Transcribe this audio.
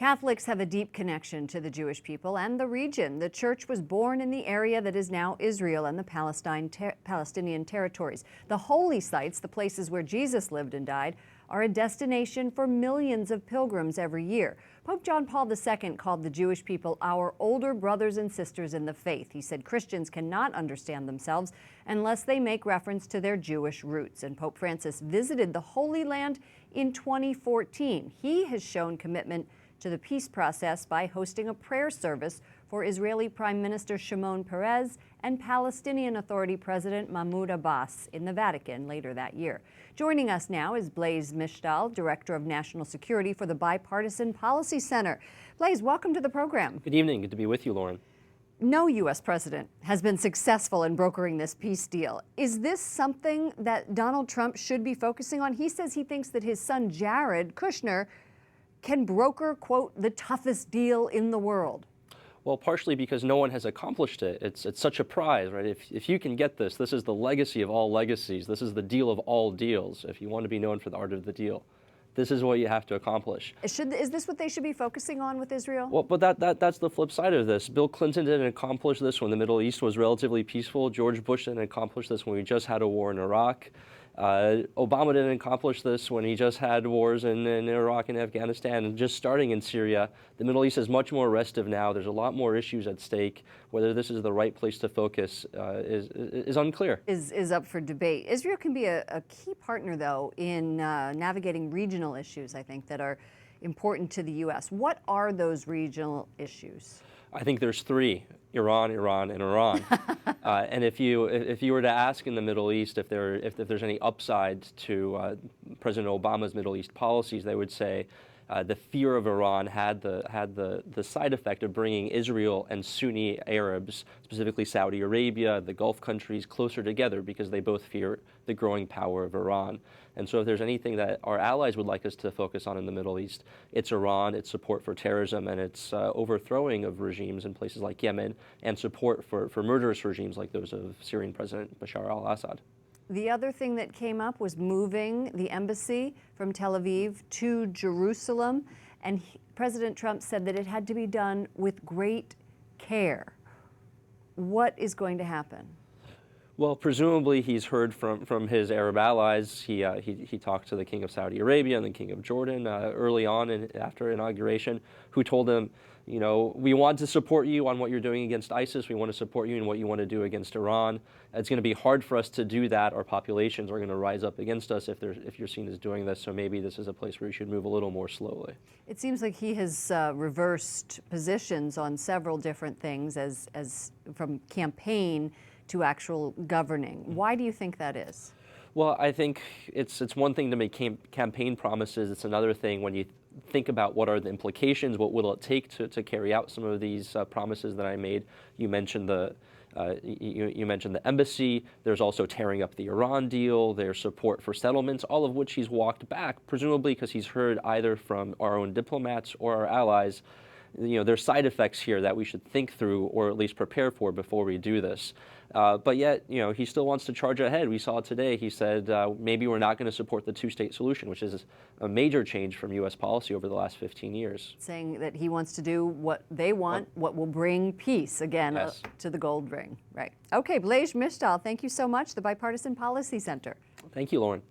Catholics have a deep connection to the Jewish people and the region. The church was born in the area that is now Israel and the Palestinian territories. The holy sites, the places where Jesus lived and died, are a destination for millions of pilgrims every year. Pope John Paul II called the Jewish people our older brothers and sisters in the faith. He said Christians cannot understand themselves unless they make reference to their Jewish roots. And Pope Francis visited the Holy Land in 2014. He has shown commitment to the peace process by hosting a prayer service for Israeli Prime Minister Shimon Peres and Palestinian Authority President Mahmoud Abbas in the Vatican later that year. Joining us now is Blaise Misztal, Director of National Security for the Bipartisan Policy Center. Blaise, welcome to the program. Good evening. Good to be with you, Lauren. No U.S. president has been successful in brokering this peace deal. Is this something that Donald Trump should be focusing on? He says he thinks that his son Jared Kushner can broker, quote, the toughest deal in the world. Well, partially because no one has accomplished it. It's such a prize, right? If you can get this, this is the legacy of all legacies. This is the deal of all deals. If you want to be known for the art of the deal, this is what you have to accomplish. Is this what they should be focusing on with Israel? Well, but that's the flip side of this. Bill Clinton didn't accomplish this when the Middle East was relatively peaceful. George Bush didn't accomplish this when we just had a war in Iraq. Obama didn't accomplish this when he just had wars in Iraq and Afghanistan and just starting in Syria. The Middle East is much more restive now. There's a lot more issues at stake. Whether this is the right place to focus is unclear. Is up for debate. Israel can be a key partner, though, in navigating regional issues, I think, that are important to the U.S. What are those regional issues? I think there's three: Iran, Iran, and Iran. And if you were to ask in the Middle East if there's any upside to President Obama's Middle East policies, they would say the fear of Iran had the side effect of bringing Israel and Sunni Arabs, specifically Saudi Arabia, the Gulf countries, closer together because they both fear the growing power of Iran. And so if there's anything that our allies would like us to focus on in the Middle East, it's Iran, its support for terrorism, and its overthrowing of regimes in places like Yemen, and support for murderous regimes like those of Syrian President Bashar al-Assad. The other thing that came up was moving the embassy from Tel Aviv to Jerusalem, and President Trump said that it had to be done with great care. What is going to happen? Well, presumably he's heard from his Arab allies. He talked to the King of Saudi Arabia and the King of Jordan early on and after inauguration, who told him, you know, we want to support you on what you're doing against ISIS. We want to support you in what you want to do against Iran. It's going to be hard for us to do that. Our populations are going to rise up against us if you're seen as doing this. So maybe this is a place where you should move a little more slowly. It seems like he has reversed positions on several different things as from campaign to actual governing. Why do you think that is? Well, I think it's one thing to make campaign promises. It's another thing when you think about what are the implications, what will it take to carry out some of these promises that I made. You mentioned you mentioned the embassy. There's also tearing up the Iran deal. There's support for settlements, all of which he's walked back, presumably because he's heard either from our own diplomats or our allies, you know, there's side effects here that we should think through or at least prepare for before we do this. But yet, you know, he still wants to charge ahead. We saw today, he said, maybe we're not going to support the two-state solution, which is a major change from U.S. policy over the last 15 years. Saying that he wants to do what they want, what will bring peace, again, yes, to the gold ring. Right. Okay, Blaise Misztal, thank you so much, the Bipartisan Policy Center. Thank you, Lauren.